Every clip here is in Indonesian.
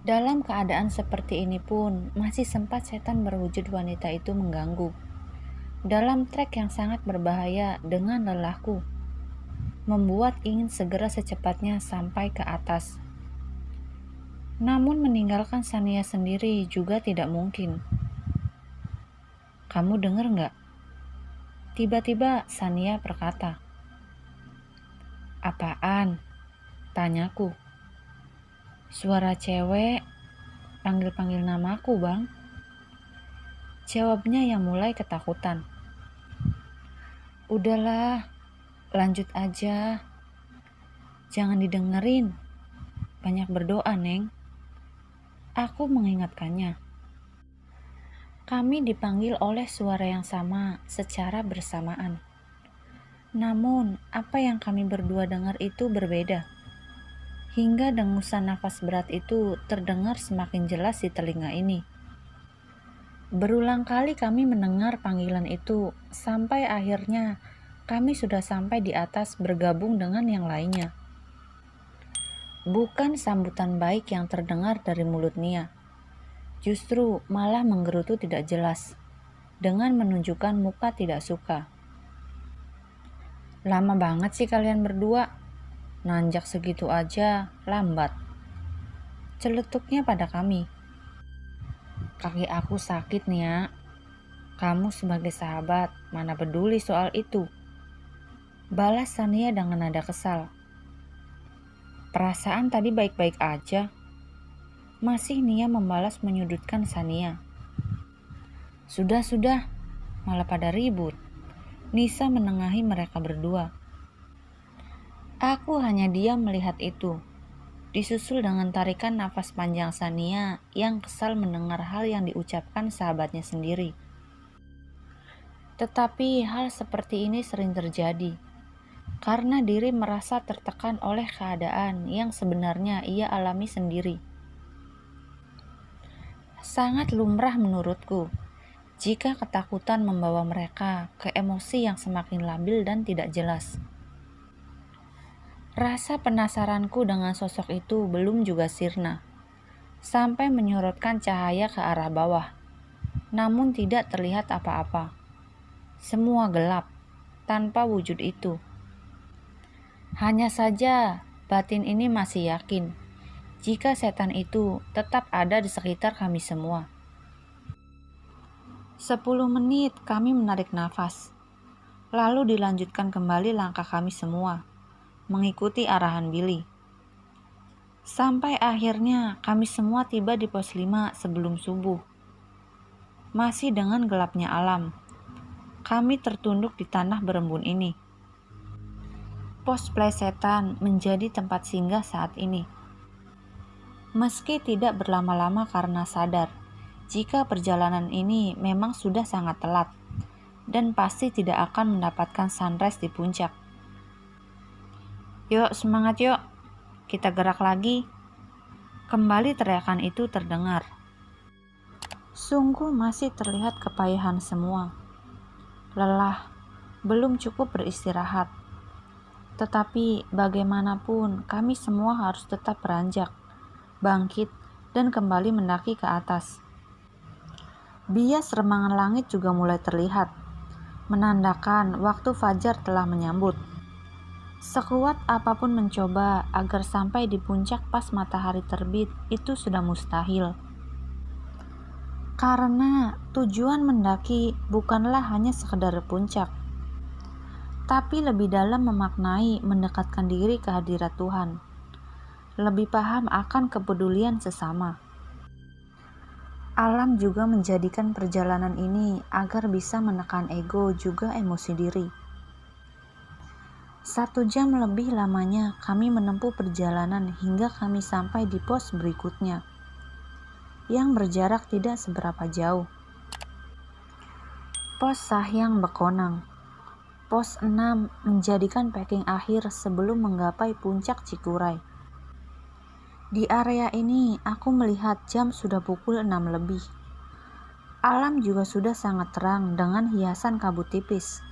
Dalam keadaan seperti ini pun, masih sempat setan berwujud wanita itu mengganggu. Dalam trek yang sangat berbahaya dengan lelahku, membuat ingin segera secepatnya sampai ke atas. Namun meninggalkan Sania sendiri juga tidak mungkin. Kamu dengar nggak? Tiba-tiba Sania berkata. Apaan? Tanyaku. Suara cewek panggil-panggil namaku, Bang. Jawabnya yang mulai ketakutan. Udahlah, lanjut aja. Jangan didengerin. Banyak berdoa, Neng. Aku mengingatkannya. Kami dipanggil oleh suara yang sama secara bersamaan. Namun, apa yang kami berdua dengar itu berbeda. Hingga dengusan nafas berat itu terdengar semakin jelas di telinga ini. Berulang kali kami mendengar panggilan itu, sampai akhirnya kami sudah sampai di atas bergabung dengan yang lainnya. Bukan sambutan baik yang terdengar dari mulut Nia. Justru malah menggerutu tidak jelas, dengan menunjukkan muka tidak suka. Lama banget sih kalian berdua, nanjak segitu aja, lambat. Celetuknya pada kami. Kaki aku sakit Nia. Kamu sebagai sahabat, mana peduli soal itu. Balas Sania dengan nada kesal. Perasaan tadi baik-baik aja. Masih Nia membalas menyudutkan Sania. Sudah, malah pada ribut. Nisa menengahi mereka berdua. Aku hanya diam melihat itu. Disusul dengan tarikan nafas panjang Sania yang kesal mendengar hal yang diucapkan sahabatnya sendiri. Tetapi hal seperti ini sering terjadi, karena diri merasa tertekan oleh keadaan yang sebenarnya ia alami sendiri. Sangat lumrah menurutku, jika ketakutan membawa mereka ke emosi yang semakin labil dan tidak jelas. Rasa penasaranku dengan sosok itu belum juga sirna, sampai menyorotkan cahaya ke arah bawah, namun tidak terlihat apa-apa. Semua gelap, tanpa wujud itu. Hanya saja, batin ini masih yakin, jika setan itu tetap ada di sekitar kami semua. 10 menit kami menarik nafas, lalu dilanjutkan kembali langkah kami semua, mengikuti arahan Billy. Sampai akhirnya kami semua tiba di pos 5 sebelum subuh. Masih dengan gelapnya alam, kami tertunduk di tanah berembun ini. Pos plesetan menjadi tempat singgah saat ini. Meski tidak berlama-lama karena sadar jika perjalanan ini memang sudah sangat telat dan pasti tidak akan mendapatkan sunrise di puncak. Yuk semangat yuk, kita gerak lagi. Kembali teriakan itu terdengar. Sungguh masih terlihat kepayahan semua. Lelah, belum cukup beristirahat. Tetapi bagaimanapun kami semua harus tetap beranjak, bangkit, dan kembali mendaki ke atas. Bias remangan langit juga mulai terlihat, menandakan waktu fajar telah menyambut. Sekuat apapun mencoba agar sampai di puncak pas matahari terbit itu sudah mustahil. Karena tujuan mendaki bukanlah hanya sekedar puncak, tapi lebih dalam memaknai mendekatkan diri ke hadirat Tuhan. Lebih paham akan kepedulian sesama. Alam juga menjadikan perjalanan ini agar bisa menekan ego juga emosi diri. 1 jam lebih lamanya kami menempuh perjalanan hingga kami sampai di pos berikutnya, yang berjarak tidak seberapa jauh. Pos Sahyang Bekonang. Pos 6 menjadikan packing akhir sebelum menggapai puncak Cikuray. Di area ini aku melihat jam sudah pukul 6 lebih. Alam juga sudah sangat terang dengan hiasan kabut tipis.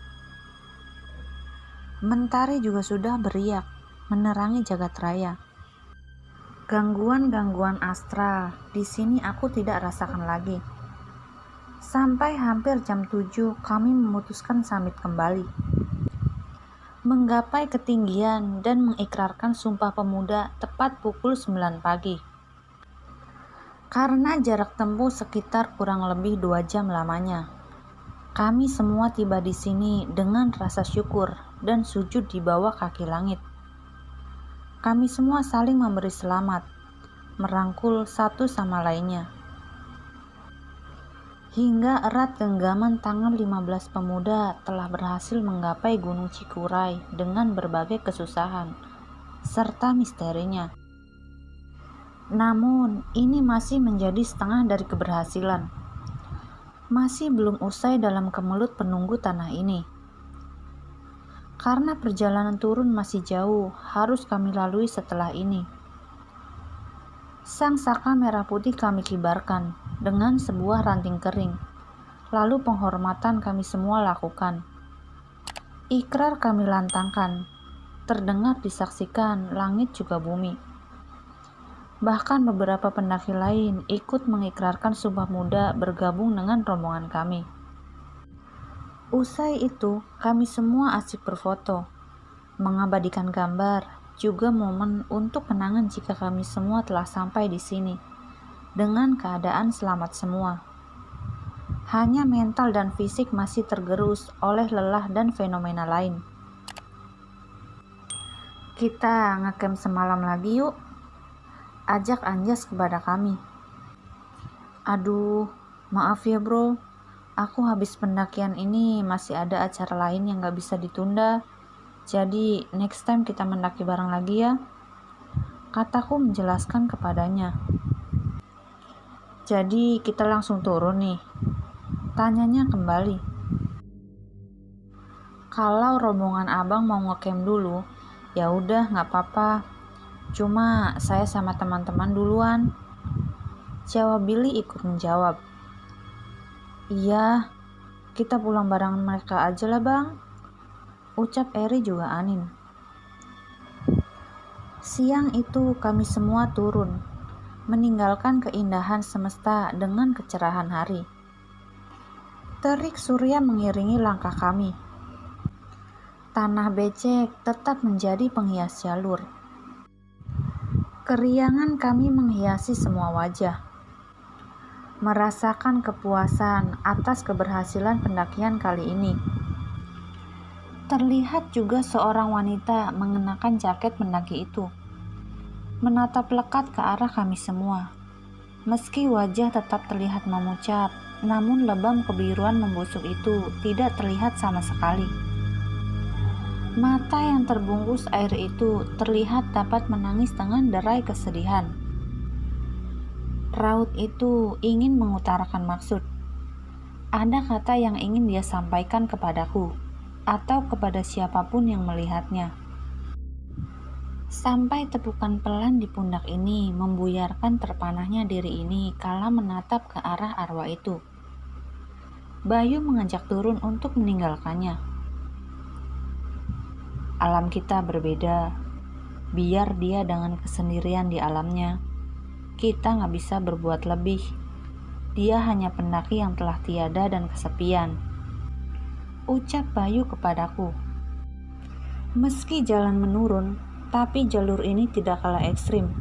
Mentari juga sudah beriak menerangi jagat raya. Gangguan-gangguan astral di sini aku tidak rasakan lagi. Sampai hampir jam 7 kami memutuskan summit kembali. Menggapai ketinggian dan mengikrarkan Sumpah Pemuda tepat pukul 9 pagi. Karena jarak tempuh sekitar kurang lebih 2 jam lamanya. Kami semua tiba di sini dengan rasa syukur dan sujud di bawah kaki langit. Kami semua saling memberi selamat, merangkul satu sama lainnya. Hingga erat genggaman tangan 15 pemuda telah berhasil menggapai Gunung Cikuray dengan berbagai kesusahan, serta misterinya. Namun, ini masih menjadi setengah dari keberhasilan. Masih belum usai dalam kemelut penunggu tanah ini. Karena perjalanan turun masih jauh, harus kami lalui setelah ini. Sang saka merah putih kami kibarkan dengan sebuah ranting kering. Lalu penghormatan kami semua lakukan. Ikrar kami lantangkan. Terdengar disaksikan langit juga bumi. Bahkan beberapa pendaki lain ikut mengikrarkan Sumpah Muda bergabung dengan rombongan kami. Usai itu, kami semua asik berfoto, mengabadikan gambar, juga momen untuk kenangan jika kami semua telah sampai di sini, dengan keadaan selamat semua. Hanya mental dan fisik masih tergerus oleh lelah dan fenomena lain. Kita ngecamp semalam lagi yuk, ajak Anjas kepada kami. Aduh, maaf ya bro. Aku habis pendakian ini masih ada acara lain yang gak bisa ditunda. Jadi next time kita mendaki bareng lagi ya. Kataku menjelaskan kepadanya. Jadi kita langsung turun nih. Tanyanya kembali. Kalau rombongan abang mau ngecamp dulu, ya udah gak apa-apa. Cuma saya sama teman-teman duluan. Jawab Billy ikut menjawab. Iya, kita pulang bareng mereka aja lah bang. Ucap Eri juga Anin. Siang itu kami semua turun, meninggalkan keindahan semesta dengan kecerahan hari. Terik surya mengiringi langkah kami. Tanah becek tetap menjadi penghias jalur. Keriangan kami menghiasi semua wajah. Merasakan kepuasan atas keberhasilan pendakian kali ini. Terlihat juga seorang wanita mengenakan jaket pendaki itu, menatap lekat ke arah kami semua. Meski wajah tetap terlihat memucat, namun lebam kebiruan membusuk itu tidak terlihat sama sekali. Mata yang terbungkus air itu terlihat dapat menangis dengan derai kesedihan. Raut itu ingin mengutarakan maksud. Ada kata yang ingin dia sampaikan kepadaku atau kepada siapapun yang melihatnya. Sampai tepukan pelan di pundak ini membuyarkan terpanahnya diri ini kala menatap ke arah arwah itu. Bayu mengajak turun untuk meninggalkannya. Alam kita berbeda. Biar dia dengan kesendirian di alamnya. Kita gak bisa berbuat lebih. Dia hanya pendaki yang telah tiada dan kesepian. Ucap Bayu kepadaku. Meski jalan menurun, tapi jalur ini tidak kalah ekstrim.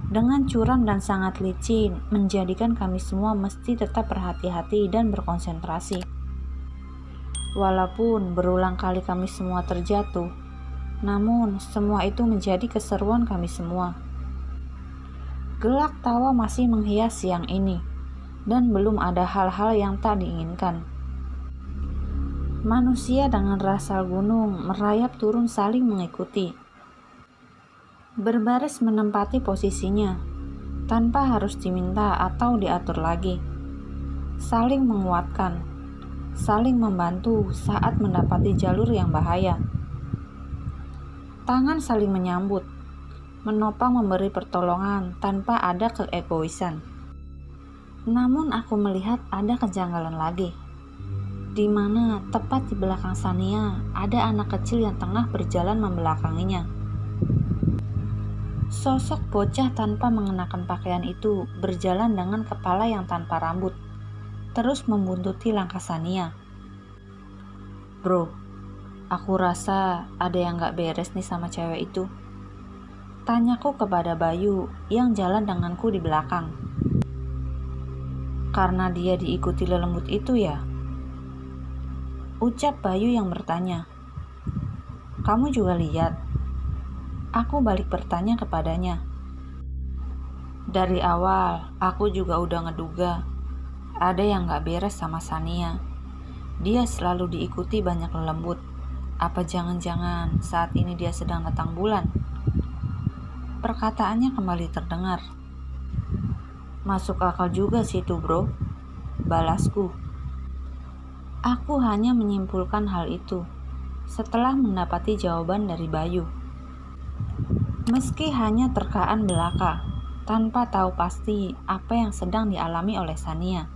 Dengan curam dan sangat licin, menjadikan kami semua mesti tetap berhati-hati dan berkonsentrasi. Walaupun berulang kali kami semua terjatuh, namun semua itu menjadi keseruan kami semua. Gelak tawa masih menghias siang ini, dan belum ada hal-hal yang tak diinginkan. Manusia dengan rasa gunung merayap turun saling mengikuti. Berbaris menempati posisinya, tanpa harus diminta atau diatur lagi. Saling menguatkan, saling membantu saat mendapati jalur yang bahaya. Tangan saling menyambut, menopang memberi pertolongan tanpa ada keegoisan. Namun aku melihat ada kejanggalan lagi, di mana tepat di belakang Sania ada anak kecil yang tengah berjalan membelakanginya. Sosok bocah tanpa mengenakan pakaian itu berjalan dengan kepala yang tanpa rambut, terus membuntuti langkah Sania. Bro, aku rasa ada yang gak beres nih sama cewek itu. Tanyaku kepada Bayu yang jalan denganku di belakang. Karena dia diikuti lelembut itu ya? Ucap Bayu yang bertanya. Kamu juga lihat? Aku balik bertanya kepadanya. Dari awal, aku juga udah ngeduga ada yang gak beres sama Sania. Dia selalu diikuti banyak lelembut. Apa jangan-jangan saat ini dia sedang datang bulan? Perkataannya kembali terdengar. Masuk akal juga sih itu bro, balasku. Aku hanya menyimpulkan hal itu setelah mendapati jawaban dari Bayu. Meski hanya terkaan belaka, tanpa tahu pasti apa yang sedang dialami oleh Sania.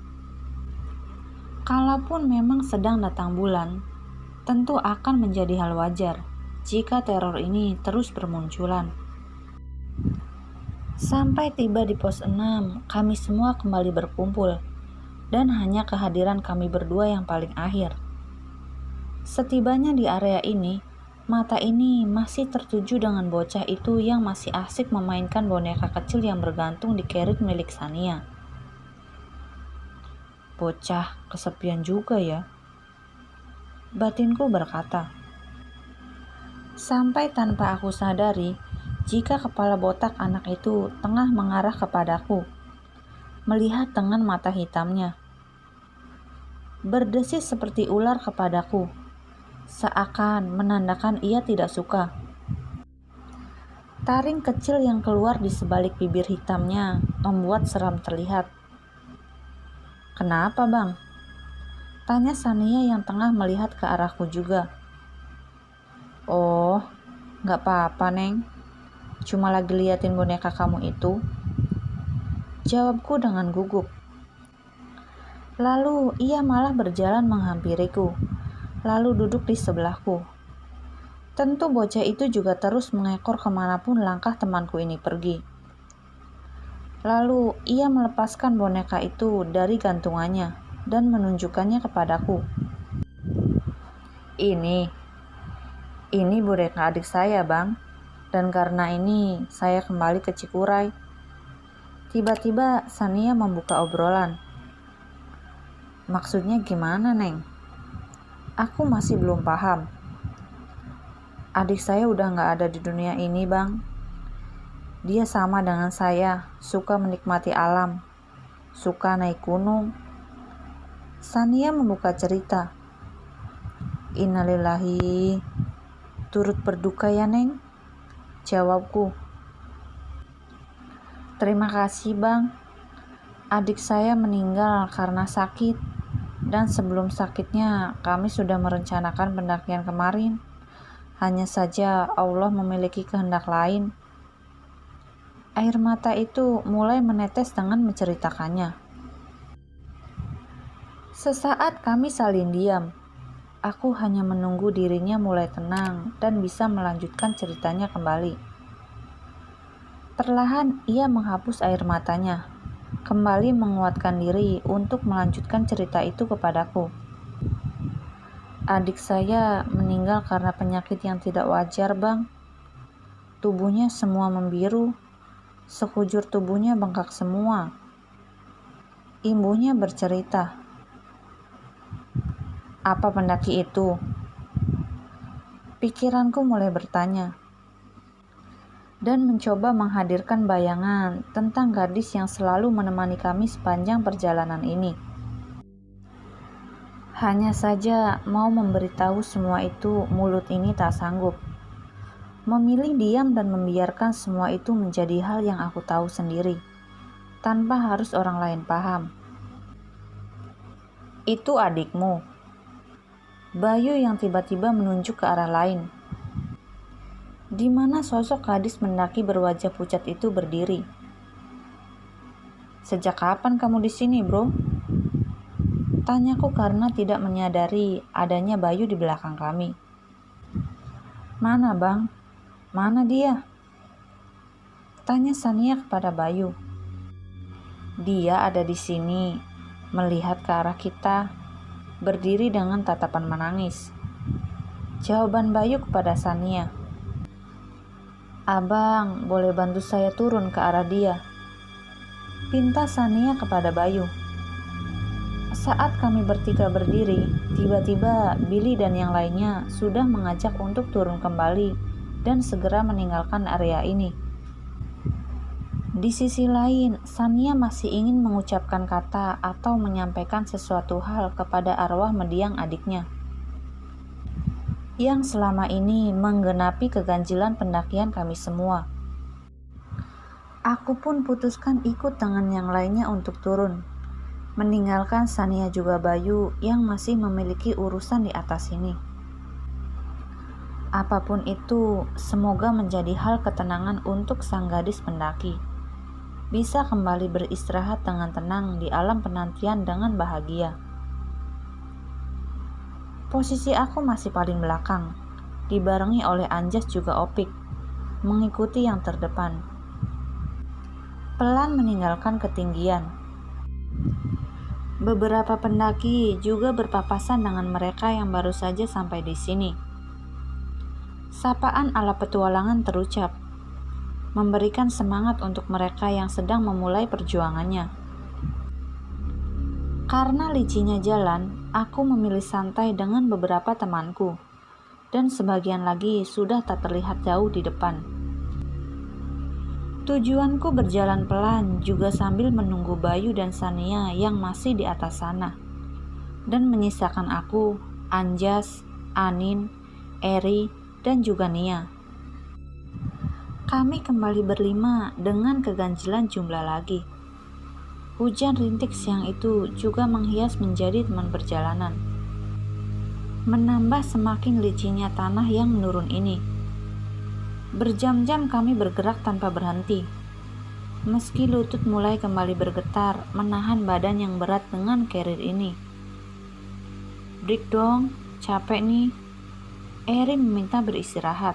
Kalaupun memang sedang datang bulan, tentu akan menjadi hal wajar jika teror ini terus bermunculan. Sampai tiba di pos 6, kami semua kembali berkumpul, dan hanya kehadiran kami berdua yang paling akhir. Setibanya di area ini, mata ini masih tertuju dengan bocah itu yang masih asik memainkan boneka kecil yang bergantung di kerit milik Sania. Bocah kesepian juga ya, batinku berkata. Sampai tanpa aku sadari, jika kepala botak anak itu tengah mengarah kepadaku, melihat dengan mata hitamnya. Berdesis seperti ular kepadaku, seakan menandakan ia tidak suka. Taring kecil yang keluar di sebalik bibir hitamnya membuat seram terlihat. Kenapa bang? Tanya Sania yang tengah melihat ke arahku juga. Oh, gak apa-apa Neng. Cuma lagi liatin boneka kamu itu. Jawabku dengan gugup. Lalu ia malah berjalan menghampiriku, lalu duduk di sebelahku. Tentu bocah itu juga terus mengekor kemanapun langkah temanku ini pergi. Lalu ia melepaskan boneka itu dari gantungannya dan menunjukkannya kepadaku. Ini boneka adik saya bang, dan karena ini saya kembali ke Cikuray. Tiba-tiba Sania membuka obrolan. Maksudnya gimana Neng? Aku masih belum paham. Adik saya udah gak ada di dunia ini bang. Dia sama dengan saya, suka menikmati alam, suka naik gunung. Sania membuka cerita. Innalillahi, turut berduka ya Neng, jawabku. Terima kasih bang, adik saya meninggal karena sakit. Dan sebelum sakitnya, kami sudah merencanakan pendakian kemarin. Hanya saja Allah memiliki kehendak lain. Air mata itu mulai menetes dengan menceritakannya. Sesaat kami saling diam. Aku hanya menunggu dirinya mulai tenang dan bisa melanjutkan ceritanya kembali. Perlahan ia menghapus air matanya, kembali menguatkan diri untuk melanjutkan cerita itu kepadaku. Adik saya meninggal karena penyakit yang tidak wajar bang. Tubuhnya semua membiru, sekujur tubuhnya bengkak semua. Ibunya bercerita. Apa pendaki itu? Pikiranku mulai bertanya dan mencoba menghadirkan bayangan tentang gadis yang selalu menemani kami sepanjang perjalanan ini. Hanya saja mau memberitahu semua itu, mulut ini tak sanggup. Memilih diam dan membiarkan semua itu menjadi hal yang aku tahu sendiri, tanpa harus orang lain paham. Itu adikmu. Bayu yang tiba-tiba menunjuk ke arah lain, di mana sosok gadis mendaki berwajah pucat itu berdiri. Sejak kapan kamu di sini, bro? Tanyaku karena tidak menyadari adanya Bayu di belakang kami. Mana bang? Mana dia? Tanya Sania kepada Bayu. Dia ada di sini, melihat ke arah kita, berdiri dengan tatapan menangis. Jawaban Bayu kepada Sania. Abang, boleh bantu saya turun ke arah dia? Pinta Sania kepada Bayu. Saat kami bertiga berdiri, tiba-tiba Billy dan yang lainnya sudah mengajak untuk turun kembali dan segera meninggalkan area ini. Di sisi lain, Sania masih ingin mengucapkan kata atau menyampaikan sesuatu hal kepada arwah mendiang adiknya, yang selama ini menggenapi keganjilan pendakian kami semua. Aku pun putuskan ikut dengan yang lainnya untuk turun, meninggalkan Sania juga Bayu yang masih memiliki urusan di atas ini. Apapun itu, semoga menjadi hal ketenangan untuk sang gadis pendaki, bisa kembali beristirahat dengan tenang di alam penantian dengan bahagia. Posisi aku masih paling belakang, dibarengi oleh Anjas juga Opik, mengikuti yang terdepan. Pelan meninggalkan ketinggian. Beberapa pendaki juga berpapasan dengan mereka yang baru saja sampai di sini. Sapaan ala petualangan terucap, memberikan semangat untuk mereka yang sedang memulai perjuangannya. Karena licinya jalan, aku memilih santai dengan beberapa temanku, dan sebagian lagi sudah tak terlihat jauh di depan. Tujuanku berjalan pelan juga sambil menunggu Bayu dan Sania yang masih di atas sana, dan menyisakan aku, Anjas, Anin, Eri, dan juga Nia. Kami kembali berlima dengan keganjilan jumlah lagi. Hujan rintik siang itu juga menghias menjadi teman perjalanan, menambah semakin licinnya tanah yang menurun ini. Berjam-jam kami bergerak tanpa berhenti, meski lutut mulai kembali bergetar menahan badan yang berat dengan carrier ini. Break dong, capek nih. Eri meminta beristirahat.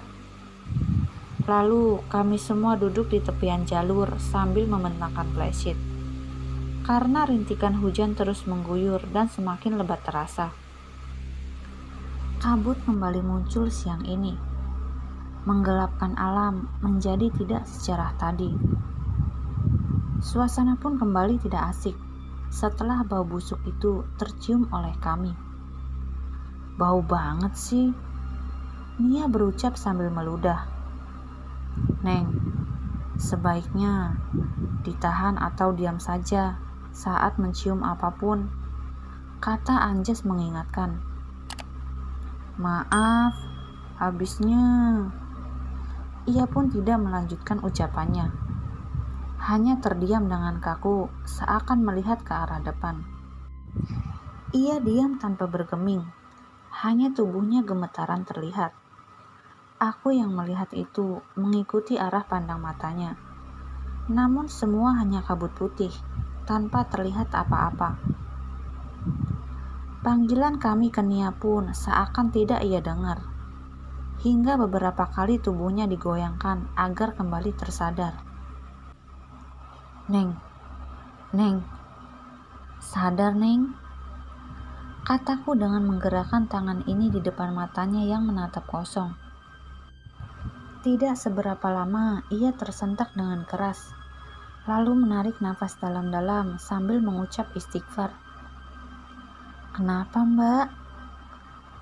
Lalu kami semua duduk di tepian jalur sambil membentangkan flashlight. Karena rintikan hujan terus mengguyur dan semakin lebat terasa. Kabut kembali muncul siang ini, menggelapkan alam menjadi tidak secerah tadi. Suasana pun kembali tidak asik setelah bau busuk itu tercium oleh kami. Bau banget sih, Nia berucap sambil meludah. Neng, sebaiknya ditahan atau diam saja saat mencium apapun, kata Anjas mengingatkan. Maaf, habisnya. Ia pun tidak melanjutkan ucapannya, hanya terdiam dengan kaku seakan melihat ke arah depan. Ia diam tanpa bergeming, hanya tubuhnya gemetaran terlihat. Aku yang melihat itu mengikuti arah pandang matanya, namun semua hanya kabut putih, tanpa terlihat apa-apa. Panggilan kami ke Nia pun seakan tidak ia dengar, hingga beberapa kali tubuhnya digoyangkan agar kembali tersadar. Neng, sadar Neng, kataku dengan menggerakkan tangan ini di depan matanya yang menatap kosong. Tidak seberapa lama ia tersentak dengan keras, lalu menarik nafas dalam-dalam sambil mengucap istighfar. Kenapa Mbak?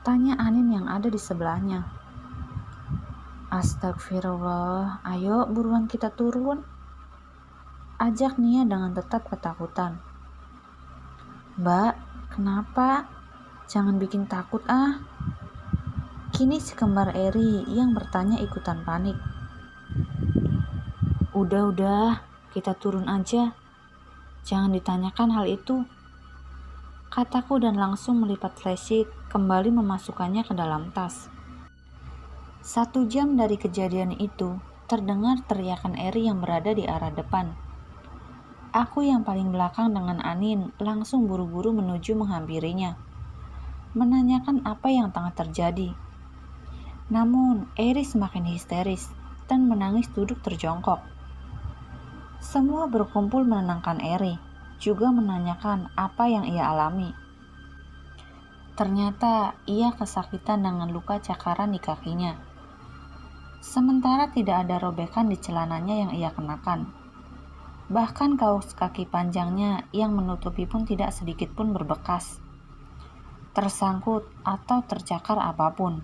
Tanya Anin yang ada di sebelahnya. Astagfirullah, ayo buruan kita turun, ajak Nia dengan tetap ketakutan. Mbak, kenapa? Jangan bikin takut ah. Kini si kembar Eri yang bertanya ikutan panik. Udah, kita turun aja. Jangan ditanyakan hal itu, kataku dan langsung melipat flashlight kembali memasukkannya ke dalam tas. 1 jam dari kejadian itu, terdengar teriakan Eri yang berada di arah depan. Aku yang paling belakang dengan Anin langsung buru-buru menuju menghampirinya, menanyakan apa yang tengah terjadi. Namun, Eri semakin histeris dan menangis duduk terjongkok. Semua berkumpul menenangkan Eri, juga menanyakan apa yang ia alami. Ternyata ia kesakitan dengan luka cakaran di kakinya. Sementara tidak ada robekan di celananya yang ia kenakan. Bahkan kaos kaki panjangnya yang menutupi pun tidak sedikit pun berbekas, tersangkut atau tercakar apapun.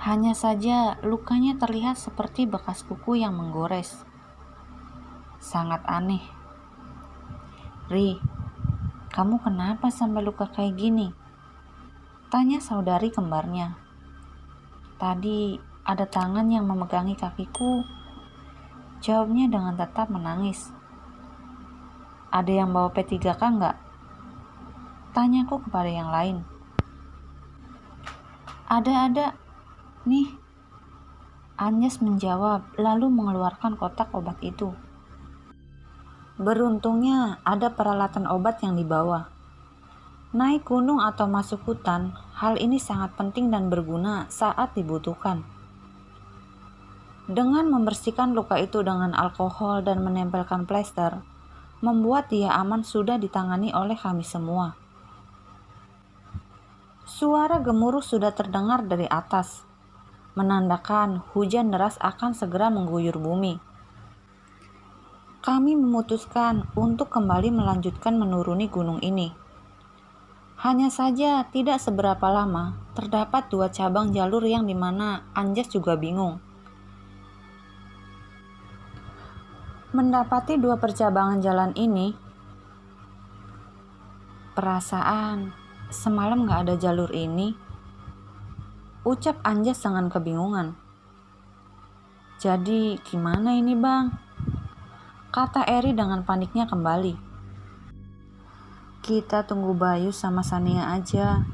Hanya saja lukanya terlihat seperti bekas kuku yang menggores. Sangat aneh. "Ri, kamu kenapa sampai luka kayak gini?" tanya saudari kembarnya. "Tadi ada tangan yang memegangi kakiku," jawabnya dengan tetap menangis. "Ada yang bawa P3K enggak?" tanyaku kepada yang lain. Ada. Nih, Anjas menjawab lalu mengeluarkan kotak obat itu. Beruntungnya ada peralatan obat yang dibawa. Naik gunung atau masuk hutan, hal ini sangat penting dan berguna saat dibutuhkan. Dengan membersihkan luka itu dengan alkohol dan menempelkan plester, membuat dia aman sudah ditangani oleh kami semua. Suara gemuruh sudah terdengar dari atas, menandakan hujan deras akan segera mengguyur bumi. Kami memutuskan untuk kembali melanjutkan menuruni gunung ini. Hanya saja tidak seberapa lama, terdapat 2 cabang jalur yang dimana Anjas juga bingung. Mendapati 2 percabangan jalan ini, perasaan semalam gak ada jalur ini, ucap Anjas dengan kebingungan. "Jadi gimana ini bang?" kata Eri dengan paniknya kembali. "Kita tunggu Bayu sama Sania aja,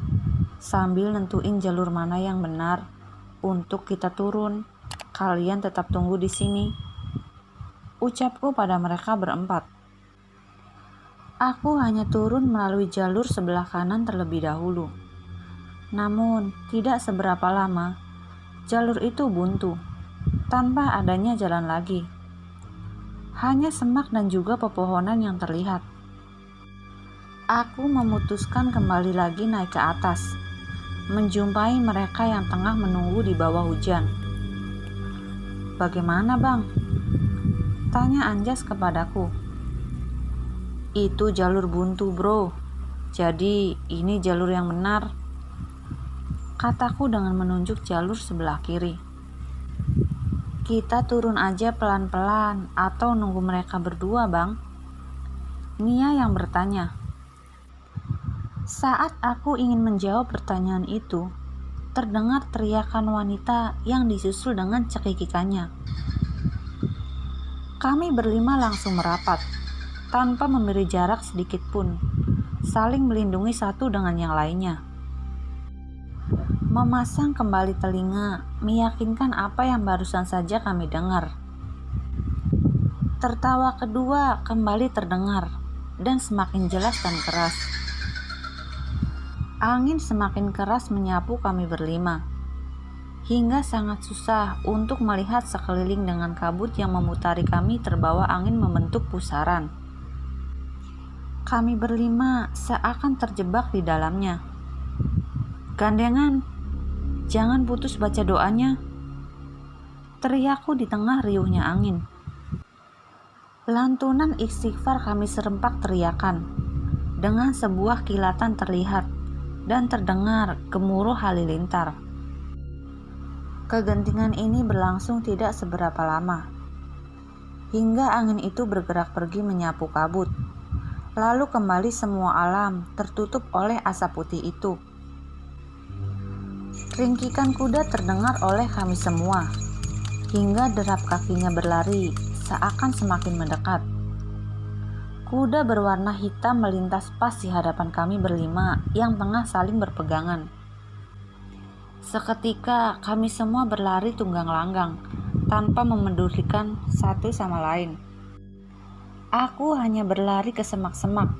sambil nentuin jalur mana yang benar untuk kita turun. Kalian tetap tunggu di sini," ucapku pada mereka berempat. Aku hanya turun melalui jalur sebelah kanan terlebih dahulu. Namun, tidak seberapa lama, jalur itu buntu, tanpa adanya jalan lagi. Hanya semak dan juga pepohonan yang terlihat. Aku memutuskan kembali lagi naik ke atas, menjumpai mereka yang tengah menunggu di bawah hujan. "Bagaimana bang?" tanya Anjas kepadaku. "Itu jalur buntu bro, jadi ini jalur yang benar," kataku dengan menunjuk jalur sebelah kiri. "Kita turun aja pelan-pelan atau nunggu mereka berdua bang?" Nia yang bertanya. Saat aku ingin menjawab pertanyaan itu, terdengar teriakan wanita yang disusul dengan cekikikannya. Kami berlima langsung merapat, tanpa memberi jarak sedikit pun, saling melindungi satu dengan yang lainnya. Memasang kembali telinga, meyakinkan apa yang barusan saja kami dengar. Tertawa kedua kembali terdengar, dan semakin jelas dan keras. Angin semakin keras menyapu kami berlima, hingga sangat susah untuk melihat sekeliling dengan kabut yang memutari kami terbawa angin membentuk pusaran. Kami berlima seakan terjebak di dalamnya. "Gandengan, jangan putus baca doanya," teriakku di tengah riuhnya angin. Lantunan istighfar kami serempak teriakan, dengan sebuah kilatan terlihat dan terdengar gemuruh halilintar. Kegentingan ini berlangsung tidak seberapa lama, hingga angin itu bergerak pergi menyapu kabut. Lalu kembali semua alam tertutup oleh asap putih itu. Ringkikan kuda terdengar oleh kami semua, hingga derap kakinya berlari seakan semakin mendekat. Kuda berwarna hitam melintas pas di hadapan kami berlima yang tengah saling berpegangan. Seketika kami semua berlari tunggang langgang tanpa memedulikan satu sama lain. Aku hanya berlari ke semak-semak,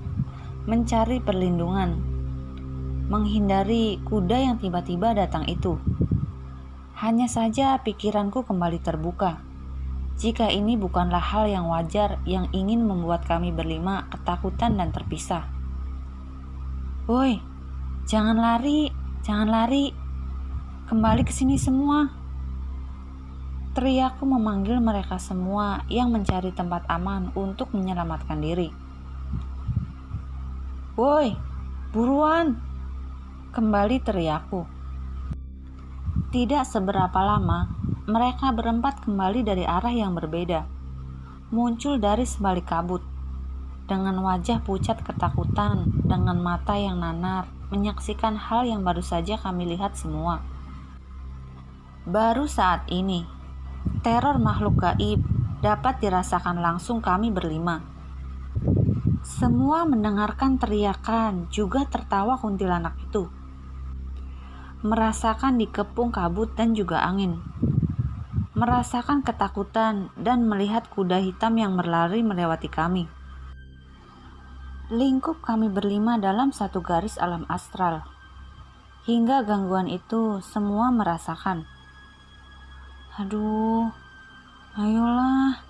mencari perlindungan, menghindari kuda yang tiba-tiba datang itu. Hanya saja pikiranku kembali terbuka. jika ini bukanlah hal yang wajar yang ingin membuat kami berlima ketakutan dan terpisah. "Woi, jangan lari, jangan lari. Kembali ke sini semua." Teriakku memanggil mereka semua yang mencari tempat aman untuk menyelamatkan diri. "Woi, buruan!" Kembali teriakku. Tidak seberapa lama, mereka berempat kembali dari arah yang berbeda. Muncul dari sebalik kabut. Dengan wajah pucat ketakutan, dengan mata yang nanar, menyaksikan hal yang baru saja kami lihat semua. Baru saat ini, teror makhluk gaib dapat dirasakan langsung kami berlima. Semua mendengarkan teriakan, juga tertawa kuntilanak itu. Merasakan dikepung kabut dan juga angin. Merasakan ketakutan dan melihat kuda hitam yang berlari melewati kami. Lingkup kami berlima dalam satu garis alam astral. Hingga gangguan itu semua merasakan. "Aduh, ayolah,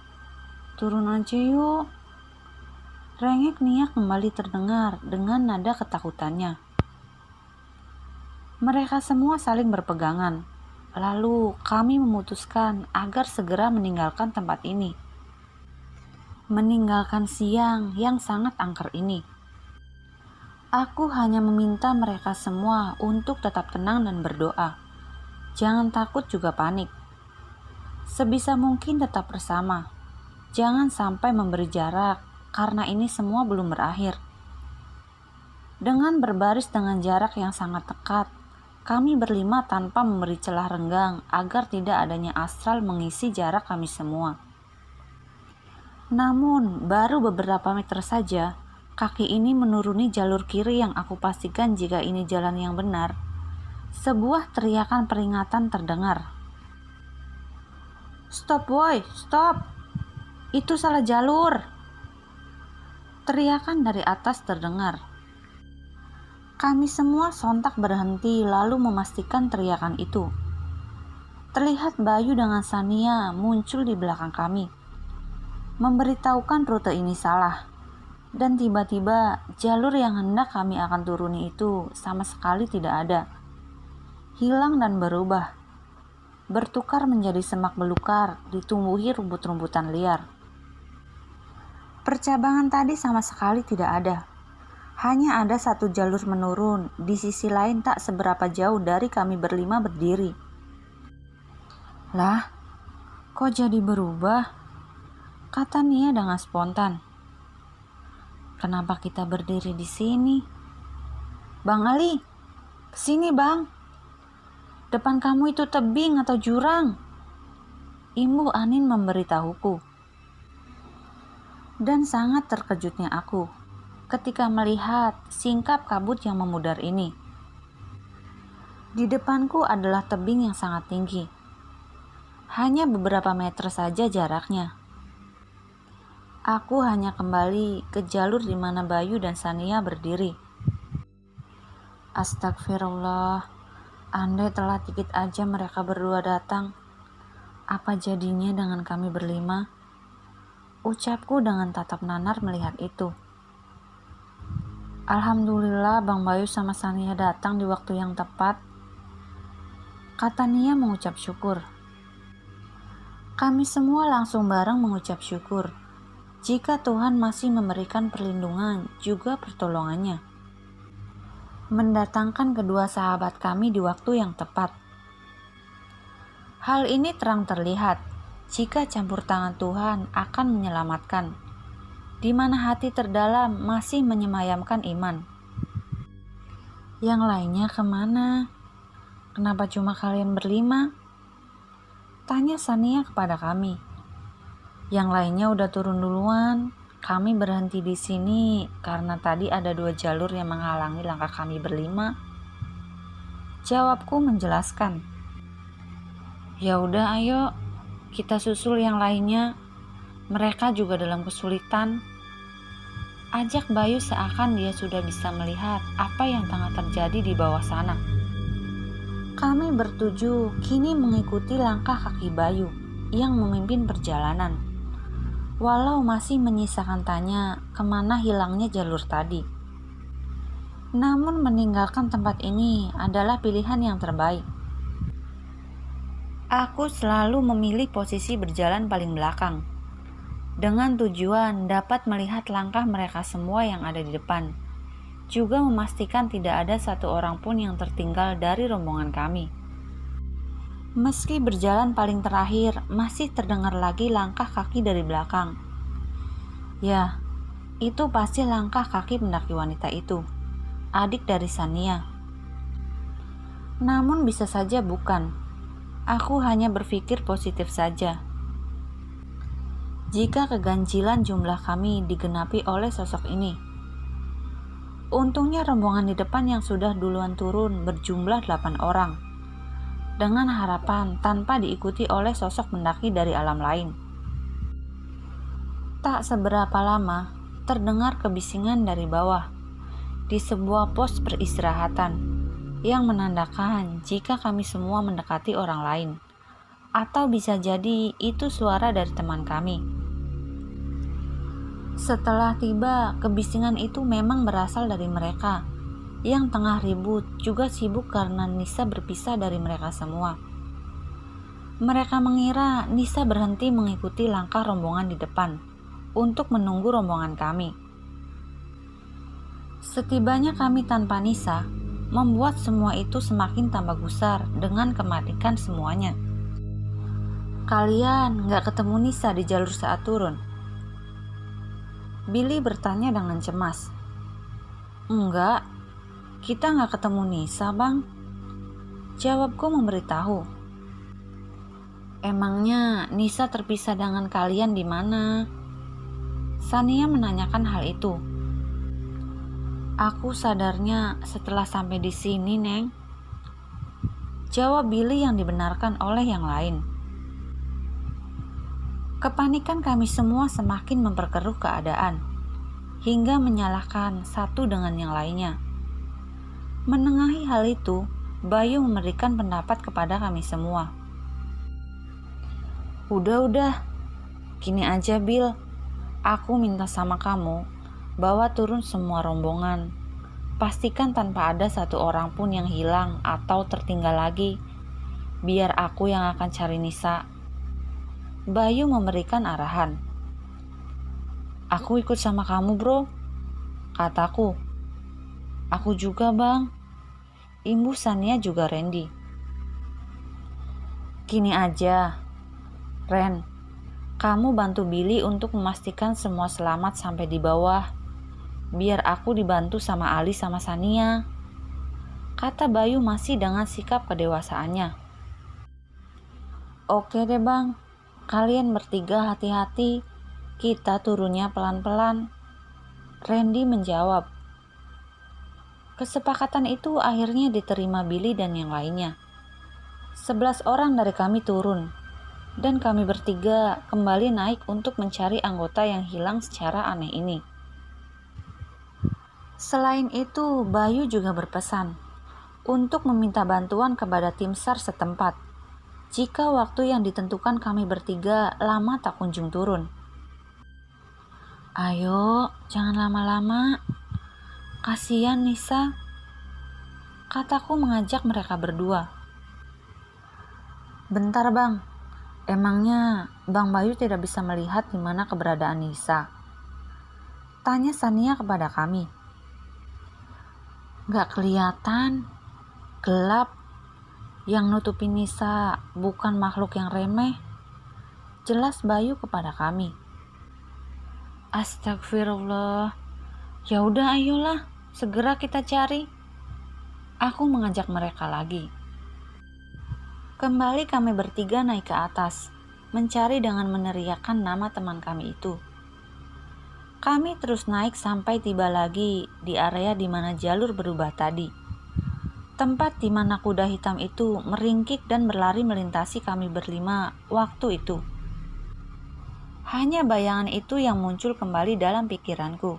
turun aja yuk." Rengek Nia kembali terdengar dengan nada ketakutannya. Mereka semua saling berpegangan. Lalu kami memutuskan agar segera meninggalkan tempat ini. Meninggalkan siang yang sangat angker ini. Aku hanya meminta mereka semua untuk tetap tenang dan berdoa. Jangan takut juga panik. Sebisa mungkin tetap bersama. Jangan sampai memberi jarak, karena ini semua belum berakhir. Dengan berbaris dengan jarak yang sangat dekat, kami berlima tanpa memberi celah renggang agar tidak adanya astral mengisi jarak kami semua. Namun, baru beberapa meter saja, kaki ini menuruni jalur kiri yang aku pastikan jika ini jalan yang benar. Sebuah teriakan peringatan terdengar. "Stop boy, stop! Itu salah jalur!" Teriakan dari atas terdengar. Kami semua sontak berhenti lalu memastikan teriakan itu. Terlihat Bayu dengan Sania muncul di belakang kami. Memberitahukan rute ini salah. Dan tiba-tiba jalur yang hendak kami akan turuni itu sama sekali tidak ada. Hilang dan berubah. Bertukar menjadi semak belukar ditumbuhi rumput-rumputan liar. Percabangan tadi sama sekali tidak ada. Hanya ada satu jalur menurun, di sisi lain tak seberapa jauh dari kami berlima berdiri. "Lah, kok jadi berubah?" kata Nia dengan spontan. "Kenapa kita berdiri di sini?" "Bang Ali, kesini bang. Depan kamu itu tebing atau jurang?" Imbu Anin memberitahuku. Dan sangat terkejutnya aku ketika melihat singkap kabut yang memudar ini. Di depanku adalah tebing yang sangat tinggi. Hanya beberapa meter saja jaraknya. Aku hanya kembali ke jalur di mana Bayu dan Sania berdiri. Astagfirullah, andai telah dikit aja mereka berdua datang. Apa jadinya dengan kami berlima? Ucapku dengan tatap nanar melihat itu. Alhamdulillah Bang Bayu sama Sania datang di waktu yang tepat, kata Nia mengucap syukur. Kami semua langsung bareng mengucap syukur jika Tuhan masih memberikan perlindungan juga pertolongannya. Mendatangkan kedua sahabat kami di waktu yang tepat. Hal ini terang terlihat jika campur tangan Tuhan akan menyelamatkan, di mana hati terdalam masih menyemayamkan iman. Yang lainnya kemana? Kenapa cuma kalian berlima? Tanya Sania kepada kami. Yang lainnya udah turun duluan. Kami berhenti di sini karena tadi ada 2 jalur yang menghalangi langkah kami berlima. Jawabku menjelaskan. Ya udah ayo, kita susul yang lainnya. Mereka juga dalam kesulitan. Ajak Bayu seakan dia sudah bisa melihat apa yang tengah terjadi di bawah sana. Kami bertuju kini mengikuti langkah kaki Bayu. yang memimpin perjalanan. Walau masih menyisakan tanya kemana hilangnya jalur tadi. Namun meninggalkan tempat ini adalah pilihan yang terbaik. Aku selalu memilih posisi berjalan paling belakang, dengan tujuan dapat melihat langkah mereka semua yang ada di depan, juga memastikan tidak ada satu orang pun yang tertinggal dari rombongan kami. Meski berjalan paling terakhir, masih terdengar lagi langkah kaki dari belakang. Ya, itu pasti langkah kaki pendaki wanita itu, adik dari Sania. Namun bisa saja bukan. Aku hanya berpikir positif saja. Jika keganjilan jumlah kami digenapi oleh sosok ini. Untungnya rombongan di depan yang sudah duluan turun berjumlah 8 orang. Dengan harapan tanpa diikuti oleh sosok pendaki dari alam lain. Tak seberapa lama, terdengar kebisingan dari bawah, di sebuah pos peristirahatan, yang menandakan jika kami semua mendekati orang lain, atau bisa jadi itu suara dari teman kami. Setelah tiba, kebisingan itu memang berasal dari mereka, yang tengah ribut juga sibuk karena Nisa berpisah dari mereka semua. Mereka mengira Nisa berhenti mengikuti langkah rombongan di depan untuk menunggu rombongan kami. Setibanya kami tanpa Nisa, membuat semua itu semakin tambah gusar dengan kematikan semuanya. Kalian gak ketemu Nisa di jalur saat turun? Billy bertanya dengan cemas. Enggak. Kita gak ketemu Nisa, Bang. Jawabku memberitahu. Emangnya Nisa terpisah dengan kalian di mana? Sania menanyakan hal itu. Aku sadarnya setelah sampai di sini, Neng. Jawab Billy yang dibenarkan oleh yang lain. Kepanikan kami semua semakin memperkeruh keadaan, hingga menyalahkan satu dengan yang lainnya. Menengahi hal itu, Bayu memberikan pendapat kepada kami semua. Udah, gini aja Bill, aku minta sama kamu, bawa turun semua rombongan. Pastikan tanpa ada satu orang pun yang hilang atau tertinggal lagi, biar aku yang akan cari Nisa. Bayu memberikan arahan. Aku ikut sama kamu bro, kataku. Aku juga bang, imbu Sania juga Randy. Gini aja, Ren, kamu bantu Billy untuk memastikan semua selamat sampai di bawah, biar aku dibantu sama Ali sama Sania, kata Bayu masih dengan sikap kedewasaannya. Oke deh bang, kalian bertiga hati-hati, kita turunnya pelan-pelan, Randy menjawab. Kesepakatan itu akhirnya diterima Billy dan yang lainnya. 11 orang dari kami turun, dan kami bertiga kembali naik untuk mencari anggota yang hilang secara aneh ini. Selain itu, Bayu juga berpesan untuk meminta bantuan kepada tim SAR setempat jika waktu yang ditentukan kami bertiga lama tak kunjung turun. Ayo, jangan lama-lama. Kasihan Nisa, kataku mengajak mereka berdua. Bentar bang, emangnya Bang Bayu tidak bisa melihat di mana keberadaan Nisa? Tanya Sania kepada kami. Gak kelihatan, gelap. Yang nutupin Nisa bukan makhluk yang remeh, jelas Bayu kepada kami. Astagfirullah. Ya udah ayolah, segera kita cari. Aku mengajak mereka lagi. Kembali kami bertiga naik ke atas, mencari dengan meneriakkan nama teman kami itu. Kami terus naik sampai tiba lagi di area di mana jalur berubah tadi. Tempat di mana kuda hitam itu meringkik dan berlari melintasi kami berlima waktu itu. Hanya bayangan itu yang muncul kembali dalam pikiranku.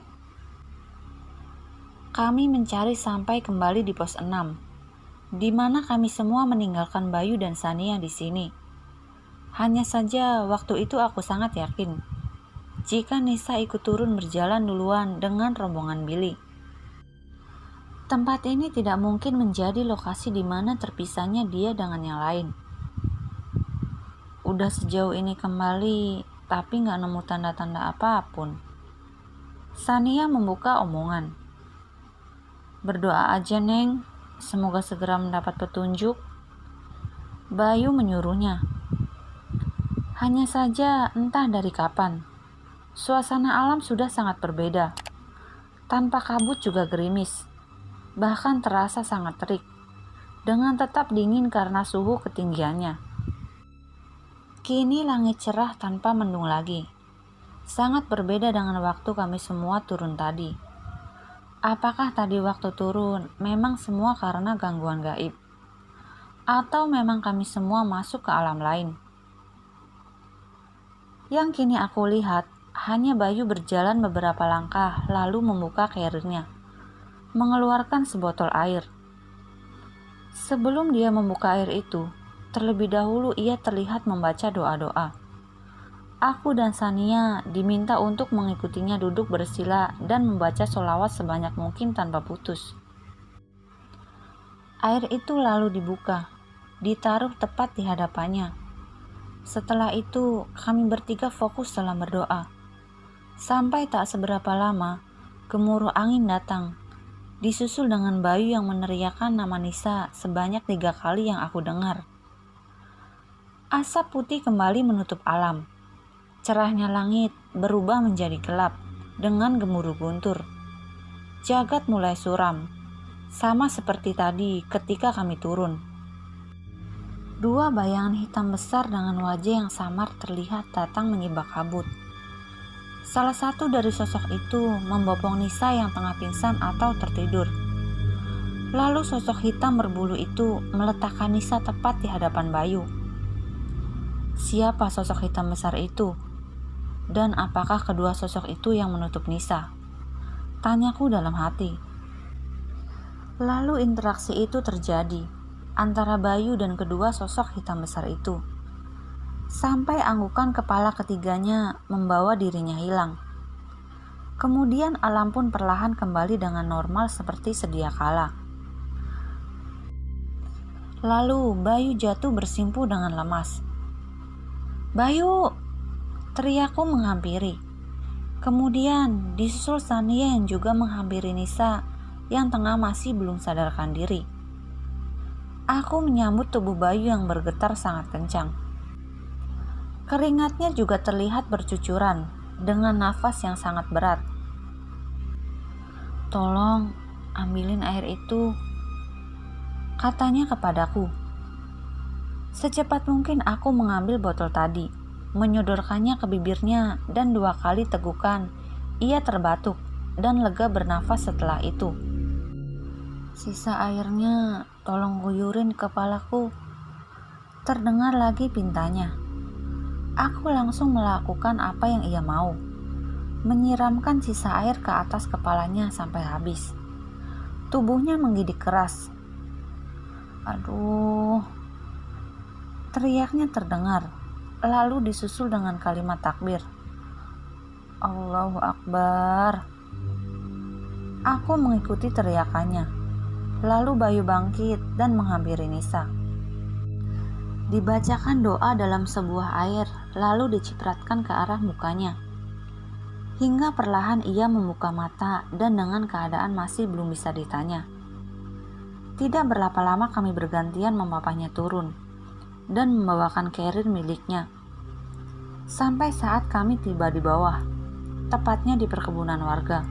Kami mencari sampai kembali di pos 6, di mana kami semua meninggalkan Bayu dan Sania di sini. Hanya saja waktu itu aku sangat yakin jika Nisa ikut turun berjalan duluan dengan rombongan Billy. Tempat ini tidak mungkin menjadi lokasi di mana terpisahnya dia dengan yang lain. Udah sejauh ini kembali, tapi gak nemu tanda-tanda apapun. Sania membuka omongan. Berdoa aja, Neng. Semoga segera mendapat petunjuk. Bayu menyuruhnya. Hanya saja entah dari kapan, suasana alam sudah sangat berbeda. Tanpa kabut juga gerimis, bahkan terasa sangat terik, dengan tetap dingin karena suhu ketinggiannya. Kini langit cerah tanpa mendung lagi. Sangat berbeda dengan waktu kami semua turun tadi. Apakah tadi waktu turun memang semua karena gangguan gaib? Atau memang kami semua masuk ke alam lain? Yang kini aku lihat, hanya Bayu berjalan beberapa langkah lalu membuka carrier-nya, mengeluarkan sebotol air. Sebelum dia membuka air itu, terlebih dahulu ia terlihat membaca doa-doa. Aku dan Sania diminta untuk mengikutinya duduk bersila dan membaca sholawat sebanyak mungkin tanpa putus. Air itu lalu dibuka, ditaruh tepat di hadapannya. Setelah itu, kami bertiga fokus dalam berdoa. Sampai tak seberapa lama, gemuruh angin datang, disusul dengan Bayu yang meneriakkan nama Nisa sebanyak 3 kali yang aku dengar. Asap putih kembali menutup alam. Cerahnya langit berubah menjadi gelap dengan gemuruh guntur. Jagat mulai suram, sama seperti tadi ketika kami turun. 2 bayangan hitam besar dengan wajah yang samar terlihat datang menyibak kabut. Salah satu dari sosok itu membopong Nisa yang tengah pingsan atau tertidur. Lalu sosok hitam berbulu itu meletakkan Nisa tepat di hadapan Bayu. Siapa sosok hitam besar itu? Dan apakah kedua sosok itu yang menutup Nisa? Tanyaku dalam hati. Lalu interaksi itu terjadi antara Bayu dan kedua sosok hitam besar itu. Sampai anggukan kepala ketiganya membawa dirinya hilang. Kemudian alam pun perlahan kembali dengan normal seperti sedia kala. Lalu Bayu jatuh bersimpuh dengan lemas. "Bayu!" teriakku menghampiri. Kemudian disusul Sania yang juga menghampiri Nisa yang tengah masih belum sadarkan diri. Aku menyambut tubuh Bayu yang bergetar sangat kencang. Keringatnya juga terlihat bercucuran dengan nafas yang sangat berat. "Tolong ambilin air itu," katanya kepadaku. Secepat mungkin aku mengambil botol tadi, menyodorkannya ke bibirnya dan 2 kali tegukan. Ia terbatuk dan lega bernafas setelah itu. "Sisa airnya tolong guyurin kepalaku," terdengar lagi pintanya. Aku langsung melakukan apa yang ia mau, menyiramkan sisa air ke atas kepalanya sampai habis. Tubuhnya menggidik keras. "Aduh!" teriaknya terdengar, lalu disusul dengan kalimat takbir. "Allahu Akbar." Aku mengikuti teriakannya. Lalu Bayu bangkit dan menghampiri Nisa. Dibacakan doa dalam sebuah air, lalu dicipratkan ke arah mukanya. Hingga perlahan ia membuka mata dan dengan keadaan masih belum bisa ditanya. Tidak berapa lama kami bergantian membapanya turun dan membawakan carrier miliknya. Sampai saat kami tiba di bawah, tepatnya di perkebunan warga.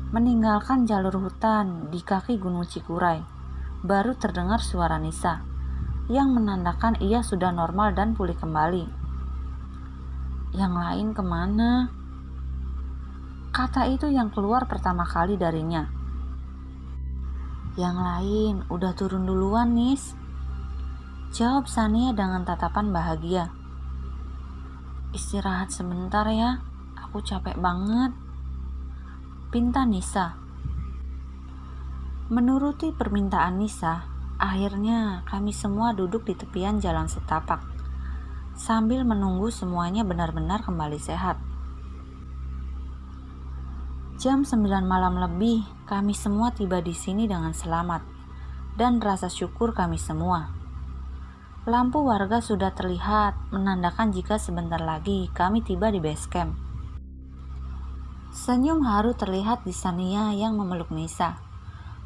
Meninggalkan jalur hutan di kaki Gunung Cikuray, baru terdengar suara Nisa yang menandakan ia sudah normal dan pulih kembali. "Yang lain kemana?" Kata itu yang keluar pertama kali darinya. "Yang lain udah turun duluan, Nis," jawab Sania dengan tatapan bahagia. "Istirahat sebentar ya, aku capek banget," pinta Nisa. Menuruti permintaan Nisa, akhirnya kami semua duduk di tepian jalan setapak. sambil menunggu semuanya benar-benar kembali sehat. Jam 9 malam lebih, kami semua tiba di sini dengan selamat, dan rasa syukur kami semua. Lampu warga sudah terlihat, menandakan jika sebentar lagi kami tiba di base camp. Senyum haru terlihat di Sania yang memeluk Nisa.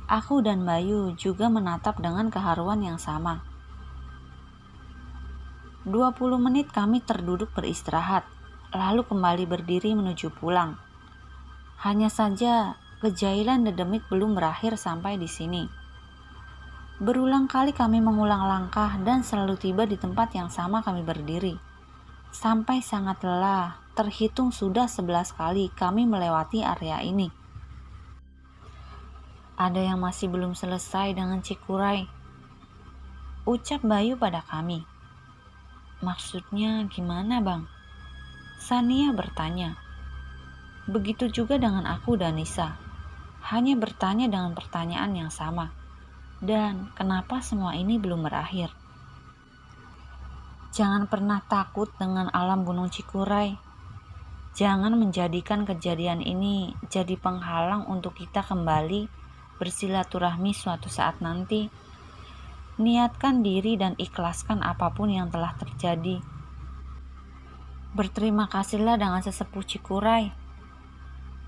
Aku dan Bayu juga menatap dengan keharuan yang sama. 20 menit kami terduduk beristirahat, lalu kembali berdiri menuju pulang. Hanya saja, kejailan dedemit belum berakhir sampai di sini. Berulang kali kami mengulang langkah dan selalu tiba di tempat yang sama kami berdiri. Sampai sangat lelah, terhitung sudah 11 kali kami melewati area ini. Ada yang masih belum selesai dengan Cikuray, ucap Bayu pada kami. Maksudnya gimana, Bang? Sania bertanya. Begitu juga dengan aku dan Nisa, hanya bertanya dengan pertanyaan yang sama. Dan kenapa semua ini belum berakhir? Jangan pernah takut dengan alam Gunung Cikuray. Jangan menjadikan kejadian ini jadi penghalang untuk kita kembali bersilaturahmi suatu saat nanti. Niatkan diri dan ikhlaskan apapun yang telah terjadi. Berterima kasihlah dengan sesepuh Cikuray,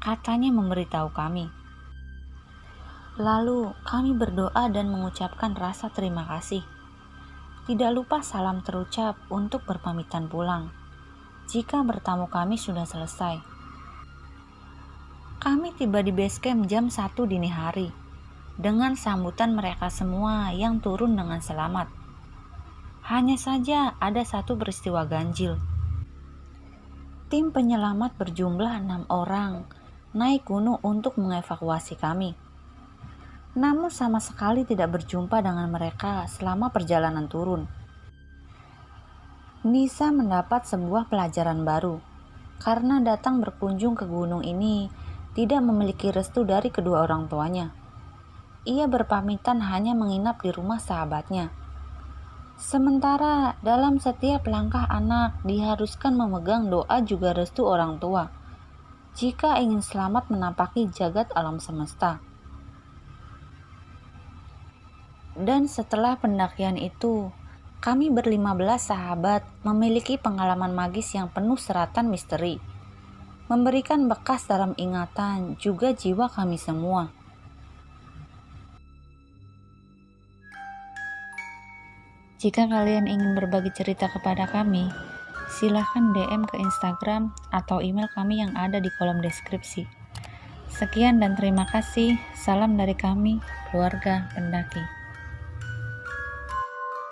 katanya memberitahu kami. Lalu kami berdoa dan mengucapkan rasa terima kasih. Tidak lupa salam terucap untuk berpamitan pulang jika bertamu kami sudah selesai. Kami tiba di base camp jam 1 dini hari dengan sambutan mereka semua yang turun dengan selamat. Hanya saja ada satu peristiwa ganjil. Tim penyelamat berjumlah 6 orang naik gunung untuk mengevakuasi kami. Namun sama sekali tidak berjumpa dengan mereka selama perjalanan turun. Nisa mendapat sebuah pelajaran baru, karena datang berkunjung ke gunung ini tidak memiliki restu dari kedua orang tuanya. Ia berpamitan hanya menginap di rumah sahabatnya. Sementara dalam setiap langkah anak diharuskan memegang doa juga restu orang tua jika ingin selamat menampaki jagat alam semesta. Dan setelah pendakian itu, kami ber-15 sahabat memiliki pengalaman magis yang penuh seratan misteri, memberikan bekas dalam ingatan juga jiwa kami semua. Jika kalian ingin berbagi cerita kepada kami, silahkan DM ke Instagram atau email kami yang ada di kolom deskripsi. Sekian dan terima kasih. Salam dari kami, keluarga pendaki.